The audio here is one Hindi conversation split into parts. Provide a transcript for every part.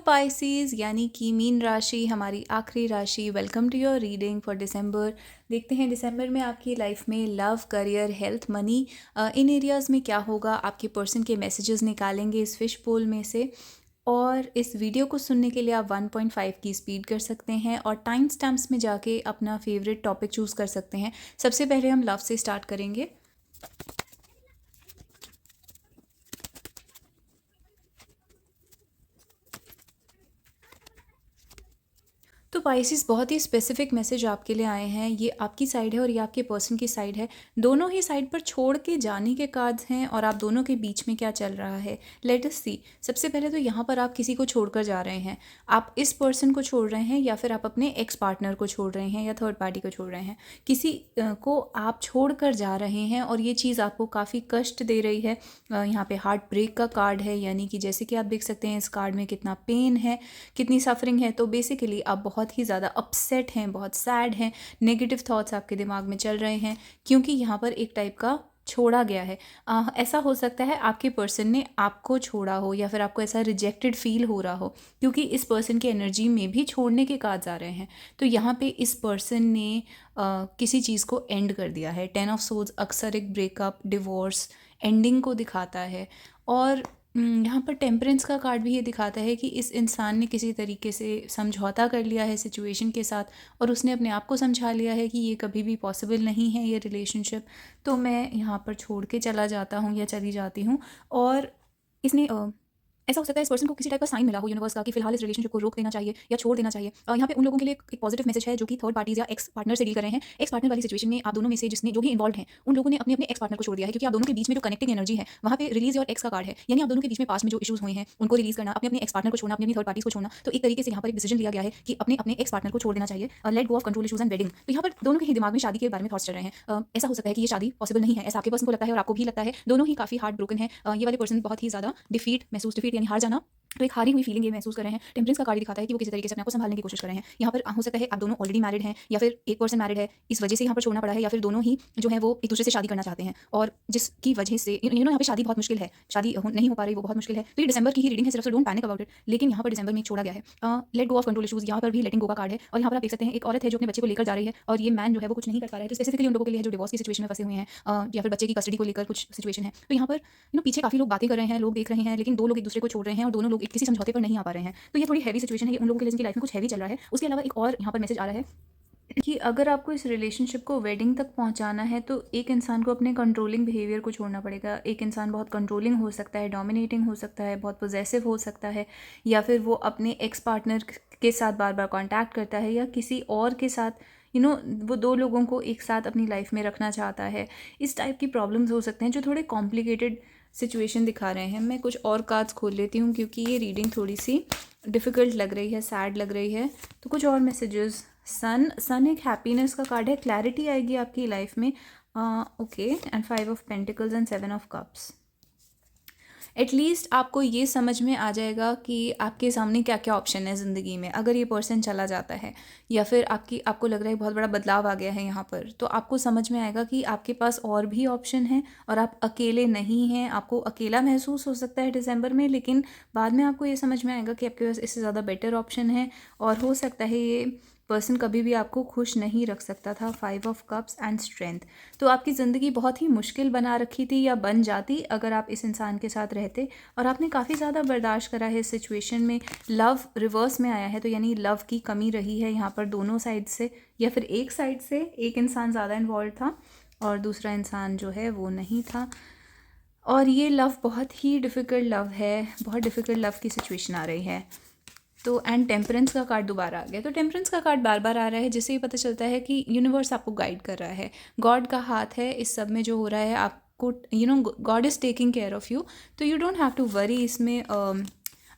पाइसेस यानी कि मीन राशि, हमारी आखिरी राशि। Welcome to your reading for December. देखते हैं दिसंबर में आपकी लाइफ में लव, करियर, हेल्थ, मनी, इन एरियाज़ में क्या होगा। आपके पर्सन के मैसेजेस निकालेंगे इस फिश पोल में से। और इस वीडियो को सुनने के लिए आप 1.5 की स्पीड कर सकते हैं और टाइम स्टैम्प्स में जाके अपना फेवरेट टॉपिक चूज़ कर सकते हैं। सबसे पहले हम लव से स्टार्ट करेंगे। तो पाइसेस, बहुत ही स्पेसिफिक मैसेज आपके लिए आए हैं। ये आपकी साइड है और ये आपके पर्सन की साइड है। दोनों ही साइड पर छोड़ के जाने के कार्ड्स हैं और आप दोनों के बीच में क्या चल रहा है, लेट अस सी। सबसे पहले तो यहाँ पर आप किसी को छोड़कर जा रहे हैं। आप इस पर्सन को छोड़ रहे हैं या फिर आप अपने एक्स पार्टनर को छोड़ रहे हैं या थर्ड पार्टी को छोड़ रहे हैं। किसी को आप छोड़ कर जा रहे हैं और ये चीज़ आपको काफ़ी कष्ट दे रही है। यहाँ पे हार्ट ब्रेक का कार्ड है, यानी कि जैसे कि आप देख सकते हैं इस कार्ड में कितना पेन है, कितनी सफरिंग है। तो बेसिकली आप बहुत ही ज़्यादा अपसेट हैं, बहुत सैड हैं, नेगेटिव थॉट्स आपके दिमाग में चल रहे हैं क्योंकि यहाँ पर एक टाइप का छोड़ा गया है। ऐसा हो सकता है आपके पर्सन ने आपको छोड़ा हो या फिर आपको ऐसा रिजेक्टेड फील हो रहा हो, क्योंकि इस पर्सन की एनर्जी में भी छोड़ने के कार्ड्स आ रहे हैं। तो यहाँ पे इस पर्सन ने किसी चीज़ को एंड कर दिया है। 10 ऑफ सोर्ड्स अक्सर एक ब्रेकअप, डिवोर्स, एंडिंग को दिखाता है। और यहाँ पर टेम्परेंस का कार्ड भी ये दिखाता है कि इस इंसान ने किसी तरीके से समझौता कर लिया है सिचुएशन के साथ और उसने अपने आप को समझा लिया है कि ये कभी भी पॉसिबल नहीं है ये रिलेशनशिप, तो मैं यहाँ पर छोड़ के चला जाता हूँ या चली जाती हूँ। और इसने ऐसा हो सकता है इस पर्सन को किसी टाइप का साइन मिला हो यूनिवर्स का कि फिलहाल इस रिलेशनशिप को रोक देना चाहिए या छोड़ देना चाहिए। यहाँ पे उन लोगों के लिए एक पॉजिटिव मैसेज है जो कि थर्ड पार्टीज या एक्स पार्टनर से डील कर रहे हैं। एक्स पार्टनर वाली सिचुएशन में आप दोनों में से जिसने जो भी इन्वॉल्व हैं उन लोगों ने अपने अपने एक्स पार्टनर को छोड़ दिया है, क्योंकि आप दोनों के बीच में जो कनेक्टिंग एनर्जी है वहाँ पे रिलीज और एक्स का कार्ड है। यानी आप दोनों के बीच में पास्ट में जो इशूज हुए हैं उनको रिलीज करना, अपने अपने एक्स पार्टनर को छोड़ना, अपनी थर्ड पार्टीज को छोड़ना। तो एक तरीके से यहाँ पर एक डिसीजन लिया गया है कि अपने अपने एक्स पार्टनर को छोड़ देना चाहिए। Let go of control issues and wedding. तो यहाँ पर दोनों के ही दिमाग में शादी के बारे में थॉट्स चल रहे हैं। ऐसा हो सकता है कि ये शादी पॉसिबल नहीं है, ऐसा आपके पर्सन को लगता है और आपको भी लगता है। दोनों ही काफी हार्ट ब्रोकन है। ये वाले पर्सन बहुत ही ज्यादा डिफीट यानी हार जाना, तो एक हारी हुई फीलिंग ये महसूस कर रहे हैं। टेम्परेंस का कार्ड दिखाता है कि वो किसी तरीके से अपने आप को संभालने की कोशिश कर रहे हैं। यहाँ पर हो सकता है आप दोनों ऑलरेडी मैरिड हैं या फिर एक पर्सन मैरिड है, इस वजह से यहाँ पर छोड़ना पड़ा है, या फिर दोनों ही जो है वो एक दूसरे से शादी करना चाहते हैं और जिसकी वजह से यहाँ पे शादी बहुत मुश्किल है, शादी नहीं हो पा रही, वो बहुत मुश्किल है। तो ये दिसंबर की ही रीडिंग है सिर्फ, डोंट पैनिक अबाउट इट। लेकिन यहाँ पर दिसंबर में छोड़ा गया है। Let go of control issues, यहाँ पर भी लेटिंग गो का कार्ड है। और यहाँ पर आप देख सकते हैं एक औरत है जो अपने बच्चे को लेकर जा रही है और ये मैन जो है वो कुछ नहीं कर पा रहा है। तो स्पेसिफिकली उन लोगों के लिए जो डिवोर्स की सिचुएशन में फंसे हुए हैं या फिर बच्चे की कस्टडी को लेकर कुछ सिचुएशन है। तो यहाँ पर पीछे काफी लोग बातें कर रहे हैं, लोग देख रहे हैं, लेकिन दो लोग एक दूसरे को छोड़ रहे हैं और दोनों लोग किसी समझौते पर नहीं आ पा रहे हैं। तो ये थोड़ी हैवी सिचुएशन है, ये उन लोगों के लिए जिनकी लाइफ में कुछ हैवी चल रहा है। उसके अलावा एक और यहाँ पर मैसेज आ रहा है कि अगर आपको इस रिलेशनशिप को वेडिंग तक पहुंचाना है तो एक इंसान को अपने कंट्रोलिंग बिहेवियर को छोड़ना पड़ेगा। एक इंसान बहुत कंट्रोलिंग हो सकता है, डोमिनेटिंग हो सकता है, बहुत पोजेसिव हो सकता है, या फिर वो अपने एक्स पार्टनर के साथ बार बार कांटेक्ट करता है या किसी और के साथ वो दो लोगों को एक साथ अपनी लाइफ में रखना चाहता है। इस टाइप की प्रॉब्लम्स हो सकते हैं जो थोड़े कॉम्प्लिकेटेड सिचुएशन दिखा रहे हैं। मैं कुछ और कार्ड्स खोल लेती हूँ क्योंकि ये रीडिंग थोड़ी सी डिफ़िकल्ट लग रही है, सैड लग रही है। तो कुछ और मैसेजेस। सन एक हैप्पीनेस का कार्ड है, क्लैरिटी आएगी आपकी लाइफ में। Okay, and 5 of pentacles and 7 of cups. At least आपको ये समझ में आ जाएगा कि आपके सामने क्या क्या ऑप्शन है ज़िंदगी में। अगर ये पर्सन चला जाता है या फिर आपको लग रहा है बहुत बड़ा बदलाव आ गया है यहाँ पर, तो आपको समझ में आएगा कि आपके पास और भी ऑप्शन हैं और आप अकेले नहीं हैं। आपको अकेला महसूस हो सकता है दिसंबर में, लेकिन बाद में आपको ये समझ में आएगा कि आपके पास इससे ज़्यादा बेटर ऑप्शन है और हो सकता है ये पर्सन कभी भी आपको खुश नहीं रख सकता था। 5 ऑफ कप्स एंड स्ट्रेंथ। तो आपकी ज़िंदगी बहुत ही मुश्किल बना रखी थी या बन जाती अगर आप इस इंसान के साथ रहते, और आपने काफ़ी ज़्यादा बर्दाश्त करा है इस सिचुएशन में। लव रिवर्स में आया है, तो यानी लव की कमी रही है यहाँ पर दोनों साइड से, या फिर एक साइड से एक इंसान ज़्यादा इन्वॉल्व था और दूसरा इंसान जो है वो नहीं था। और ये लव बहुत ही डिफ़िकल्ट लव है, बहुत डिफ़िकल्ट लव की सिचुएशन आ रही है। तो एंड टेम्परेंस का कार्ड दोबारा आ गया। तो टेम्परेंस का कार्ड बार बार आ रहा है, जिससे ये पता चलता है कि यूनिवर्स आपको गाइड कर रहा है, गॉड का हाथ है इस सब में जो हो रहा है। आपको God is taking care of you, तो you don't have to worry. इसमें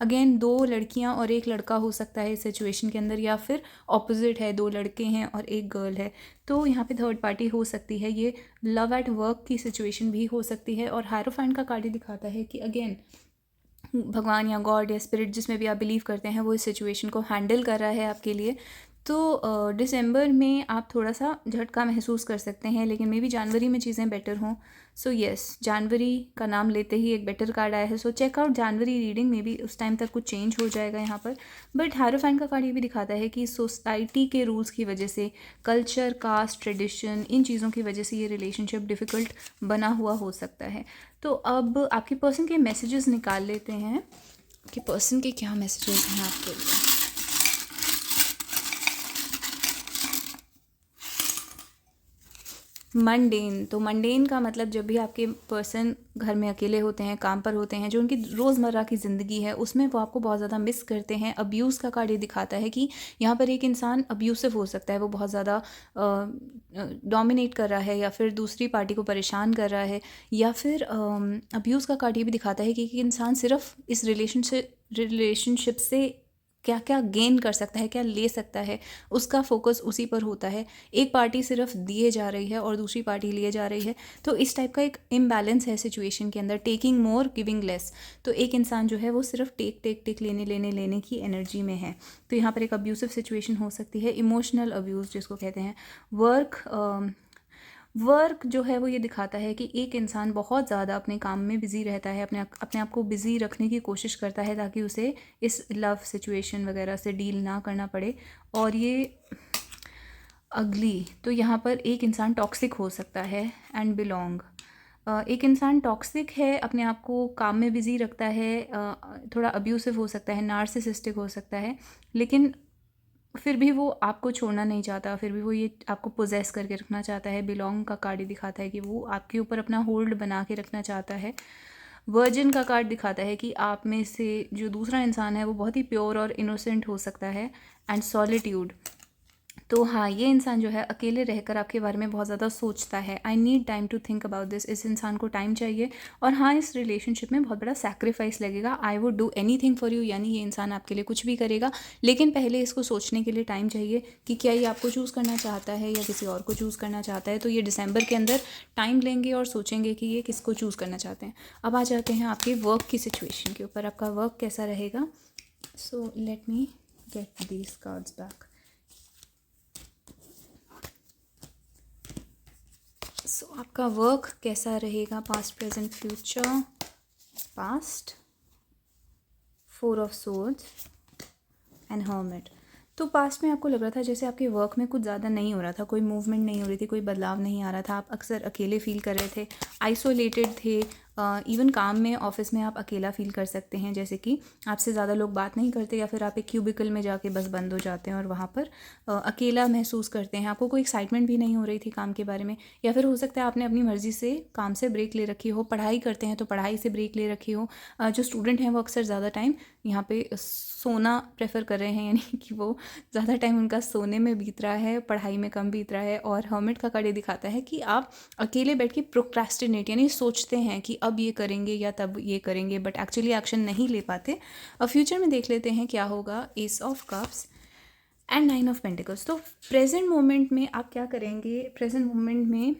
अगेन 2 लड़कियां और 1 लड़का हो सकता है इस सिचुएशन के अंदर, या फिर ऑपोजिट है, 2 लड़के हैं और 1 गर्ल है। तो यहाँ पे थर्ड पार्टी हो सकती है। ये लव एट वर्क की सिचुएशन भी हो सकती है। और हायरोफेंट का कार्ड दिखाता है कि अगेन भगवान या गॉड या स्पिरिट जिसमें भी आप बिलीव करते हैं वो इस सिचुएशन को हैंडल कर रहा है आपके लिए। तो दिसंबर में आप थोड़ा सा झटका महसूस कर सकते हैं, लेकिन मे बी जनवरी में चीज़ें बेटर हों। सो यस, जनवरी का नाम लेते ही एक बेटर कार्ड आया है। So check out January reading, maybe उस टाइम तक कुछ चेंज हो जाएगा यहाँ पर। बट हायरोफेंट का कार्ड ये भी दिखाता है कि सोसाइटी के रूल्स की वजह से, कल्चर, कास्ट, ट्रेडिशन, इन चीज़ों की वजह से ये रिलेशनशिप डिफ़िकल्ट बना हुआ हो सकता है। तो अब आपके पर्सन के मैसेजेस निकाल लेते हैं कि पर्सन के क्या मैसेजेस हैं आपके लिए। मंडेन, तो मंडेन का मतलब जब भी आपके पर्सन घर में अकेले होते हैं, काम पर होते हैं, जो उनकी रोज़मर्रा की ज़िंदगी है उसमें वो आपको बहुत ज़्यादा मिस करते हैं। अब्यूज़ का कार्ड ये दिखाता है कि यहाँ पर एक इंसान अब्यूसिव हो सकता है, वो बहुत ज़्यादा डोमिनेट कर रहा है या फिर दूसरी पार्टी को परेशान कर रहा है, या फिर अब्यूज़ का कार्ड ये भी दिखाता है कि एक इंसान सिर्फ इस रिलेशनशिप से क्या क्या गेन कर सकता है, क्या ले सकता है, उसका फोकस उसी पर होता है। एक पार्टी सिर्फ दिए जा रही है और दूसरी पार्टी लिए जा रही है। तो इस टाइप का एक इम्बैलेंस है सिचुएशन के अंदर, टेकिंग मोर गिविंग लेस। तो एक इंसान जो है वो सिर्फ टेक टेक टेक लेने की एनर्जी में है। तो यहाँ पर एक अब्यूसिव सिचुएशन हो सकती है, इमोशनल अब्यूज़ जिसको कहते हैं। वर्क जो है वो ये दिखाता है कि एक इंसान बहुत ज़्यादा अपने काम में बिज़ी रहता है, अपने आप को बिज़ी रखने की कोशिश करता है ताकि उसे इस लव सिचुएशन वगैरह से डील ना करना पड़े। और ये अगली, तो यहाँ पर एक इंसान टॉक्सिक हो सकता है एंड बिलोंग। एक इंसान टॉक्सिक है, अपने आप को काम में बिज़ी रखता है, थोड़ा अब्यूसिव हो सकता है, नार्सिसिस्टिक हो सकता है, लेकिन फिर भी वो आपको छोड़ना नहीं चाहता, फिर भी वो ये आपको पोजेस करके रखना चाहता है। बिलोंग का कार्ड ही दिखाता है कि वो आपके ऊपर अपना होल्ड बना के रखना चाहता है। वर्जिन का कार्ड दिखाता है कि आप में से जो दूसरा इंसान है वो बहुत ही प्योर और इनोसेंट हो सकता है। एंड सॉलिट्यूड, तो हाँ, ये इंसान जो है अकेले रहकर आपके बारे में बहुत ज़्यादा सोचता है। I need time to think about this, इस इंसान को टाइम चाहिए। और हाँ, इस रिलेशनशिप में बहुत बड़ा सैक्रिफाइस लगेगा। I would do any thing for you, यानी ये इंसान आपके लिए कुछ भी करेगा, लेकिन पहले इसको सोचने के लिए टाइम चाहिए कि क्या ये आपको चूज़ करना चाहता है या किसी और को चूज़ करना चाहता है। तो ये दिसंबर के अंदर टाइम लेंगे और सोचेंगे कि ये किसको चूज़ करना चाहते हैं। अब आ जाते हैं आपके वर्क की सिचुएशन के ऊपर, आपका वर्क कैसा रहेगा। So let me get these cards back. So आपका वर्क कैसा रहेगा, past, present, future. Past, 4 of swords and hermit. तो पास्ट में आपको लग रहा था जैसे आपके वर्क में कुछ ज़्यादा नहीं हो रहा था, कोई मूवमेंट नहीं हो रही थी, कोई बदलाव नहीं आ रहा था, आप अक्सर अकेले फील कर रहे थे, आइसोलेटेड थे। इवन काम में, ऑफिस में आप अकेला फील कर सकते हैं, जैसे कि आपसे ज़्यादा लोग बात नहीं करते, या फिर आप एक क्यूबिकल में जाके बस बंद हो जाते हैं और वहाँ पर अकेला महसूस करते हैं। आपको कोई एक्साइटमेंट भी नहीं हो रही थी काम के बारे में, या फिर हो सकता है आपने अपनी मर्ज़ी से काम से ब्रेक ले रखी हो, पढ़ाई करते हैं तो पढ़ाई से ब्रेक ले रखी हो। जो स्टूडेंट हैं वो अक्सर ज़्यादा टाइम यहाँ पे सोना प्रेफर कर रहे हैं, यानी कि वो ज़्यादा टाइम उनका सोने में बीत रहा है, पढ़ाई में कम बीत रहा है। और हर्मिट का कार्ड ये दिखाता है कि आप अकेले बैठ के प्रोक्रेस्टिनेट, यानी सोचते हैं कि अब ये करेंगे या तब ये करेंगे, बट एक्चुअली एक्शन नहीं ले पाते। अब फ्यूचर में देख लेते हैं क्या होगा। S of cups and 9 of pentacles. तो प्रेजेंट मोमेंट में आप क्या करेंगे, प्रेजेंट मोमेंट में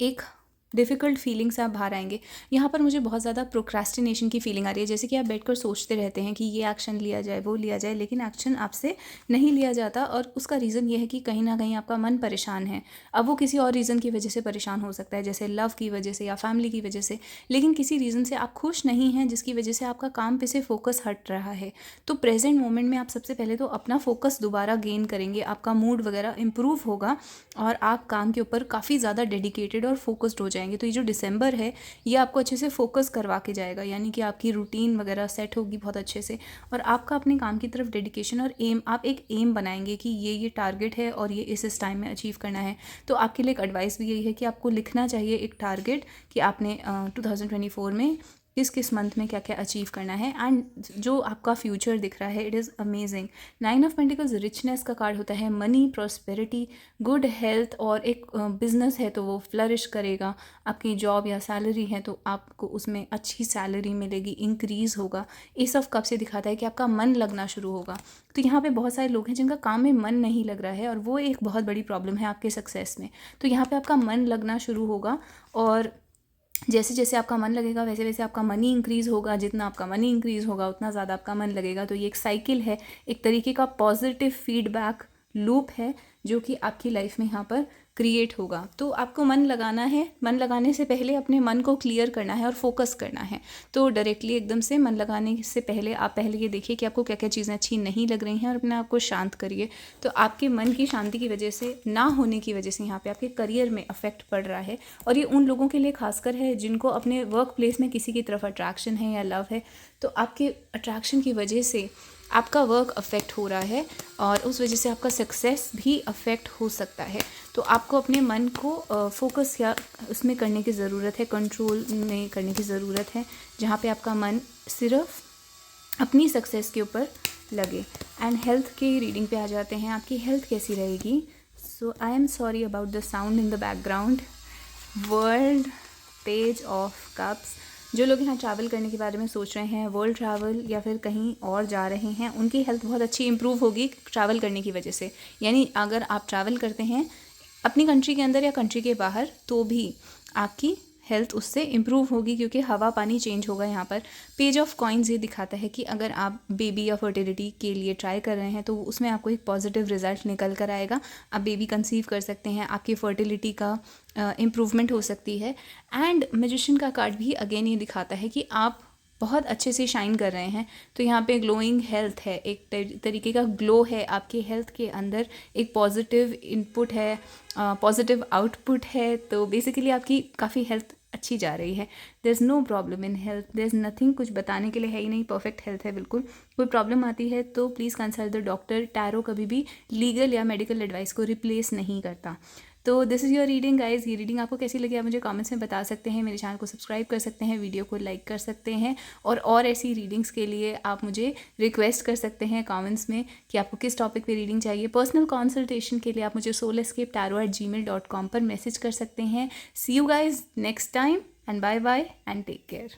एक डिफ़िकल्ट फीलिंग से आप बाहर आएंगे। यहाँ पर मुझे बहुत ज़्यादा प्रोक्रेस्टिनेशन की फीलिंग आ रही है, जैसे कि आप बैठकर सोचते रहते हैं कि ये एक्शन लिया जाए, वो लिया जाए, लेकिन एक्शन आपसे नहीं लिया जाता। और उसका रीज़न ये है कि कहीं ना कहीं आपका मन परेशान है। अब वो किसी और रीज़न की वजह से परेशान हो सकता है, जैसे लव की वजह से या फैमिली की वजह से, लेकिन किसी रीज़न से आप खुश नहीं हैं जिसकी वजह से आपका काम पे से फोकस हट रहा है। तो प्रेजेंट मोमेंट में आप सबसे पहले तो अपना फोकस दोबारा गेन करेंगे, आपका मूड वगैरह इंप्रूव होगा और आप काम के ऊपर काफ़ी ज़्यादा डेडिकेटेड और फोकस्ड हो जाएंगे। तो ये जो दिसंबर है ये आपको अच्छे से फोकस करवा के जाएगा, यानी कि आपकी रूटीन वगैरह सेट होगी बहुत अच्छे से, और आपका अपने काम की तरफ डेडिकेशन और एम, आप एक एम बनाएंगे कि ये टारगेट है और ये इस टाइम में अचीव करना है। तो आपके लिए एक एडवाइस भी यही है कि आपको लिखना चाहिए एक टारगेट कि आपने 2024 में किस किस मंथ में क्या क्या अचीव करना है। एंड जो आपका फ्यूचर दिख रहा है, it is amazing. 9 of pentacles richness का कार्ड होता है, मनी, प्रॉस्पेरिटी, गुड हेल्थ, और एक बिजनेस है तो वो फ्लरिश करेगा। आपकी जॉब या सैलरी है तो आपको उसमें अच्छी सैलरी मिलेगी, इंक्रीज़ होगा। एस ऑफ कप से दिखाता है कि आपका मन लगना शुरू होगा। तो यहाँ पे बहुत सारे लोग हैं जिनका काम में मन नहीं लग रहा है और वो एक बहुत बड़ी प्रॉब्लम है आपके सक्सेस में। तो यहाँ पे आपका मन लगना शुरू होगा, और जैसे जैसे आपका मन लगेगा वैसे वैसे आपका मनी इंक्रीज़ होगा। जितना आपका मनी इंक्रीज़ होगा उतना ज़्यादा आपका मन लगेगा। तो ये एक साइकिल है, एक तरीके का पॉजिटिव फीडबैक लूप है जो कि आपकी लाइफ में यहाँ पर क्रिएट होगा। तो आपको मन लगाना है, मन लगाने से पहले अपने मन को क्लियर करना है और फोकस करना है। तो डायरेक्टली एकदम से मन लगाने से पहले आप पहले ये देखिए कि आपको क्या क्या चीज़ें अच्छी नहीं लग रही हैं और अपने आप को शांत करिए। तो आपके मन की शांति की वजह से ना होने की वजह से यहाँ पे आपके करियर में अफेक्ट पड़ रहा है, और ये उन लोगों के लिए खासकर है जिनको अपने वर्क प्लेस में किसी की तरफ अट्रैक्शन है या लव है। तो आपके अट्रैक्शन की वजह से आपका वर्क अफेक्ट हो रहा है और उस वजह से आपका सक्सेस भी अफेक्ट हो सकता है। तो आपको अपने मन को फोकस या उसमें करने की ज़रूरत है, कंट्रोल में करने की ज़रूरत है, जहाँ पे आपका मन सिर्फ अपनी सक्सेस के ऊपर लगे। एंड हेल्थ की रीडिंग पे आ जाते हैं, आपकी हेल्थ कैसी रहेगी। So I am sorry about the sound in the background. World page of cups, जो लोग यहाँ ट्रैवल करने के बारे में सोच रहे हैं, वर्ल्ड ट्रैवल या फिर कहीं और जा रहे हैं, उनकी हेल्थ बहुत अच्छी इंप्रूव होगी ट्रैवल करने की वजह से। यानी अगर आप ट्रैवल करते हैं अपनी कंट्री के अंदर या कंट्री के बाहर, तो भी आपकी हेल्थ उससे इम्प्रूव होगी, क्योंकि हवा पानी चेंज होगा। यहाँ पर पेज ऑफ कॉइन्स ये दिखाता है कि अगर आप बेबी या फर्टिलिटी के लिए ट्राई कर रहे हैं तो उसमें आपको एक पॉजिटिव रिजल्ट निकल कर आएगा। आप बेबी कंसीव कर सकते हैं, आपकी फर्टिलिटी का इम्प्रूवमेंट हो सकती है। एंड मैजिशियन का कार्ड भी अगेन ये दिखाता है कि आप बहुत अच्छे से शाइन कर रहे हैं। तो यहाँ पे ग्लोइंग हेल्थ है, एक तरीके का ग्लो है आपकी हेल्थ के अंदर, एक पॉजिटिव इनपुट है, पॉजिटिव आउटपुट है। तो बेसिकली आपकी काफ़ी हेल्थ अच्छी जा रही है। There is no problem in health, there is nothing, कुछ बताने के लिए है ही नहीं, परफेक्ट हेल्थ है बिल्कुल। कोई प्रॉब्लम आती है तो please consult the doctor. Tarot कभी भी लीगल या मेडिकल एडवाइस को रिप्लेस नहीं करता। तो this is your reading guys. ये रीडिंग आपको कैसी लगी आप मुझे कमेंट्स में बता सकते हैं। मेरे चैनल को सब्सक्राइब कर सकते हैं, वीडियो को लाइक कर सकते हैं, और ऐसी रीडिंग्स के लिए आप मुझे रिक्वेस्ट कर सकते हैं कमेंट्स में कि आपको किस टॉपिक पे रीडिंग चाहिए। पर्सनल कंसल्टेशन के लिए आप मुझे soulescapetarot@gmail.com पर मैसेज कर सकते हैं। See you guys next time and bye bye and take care.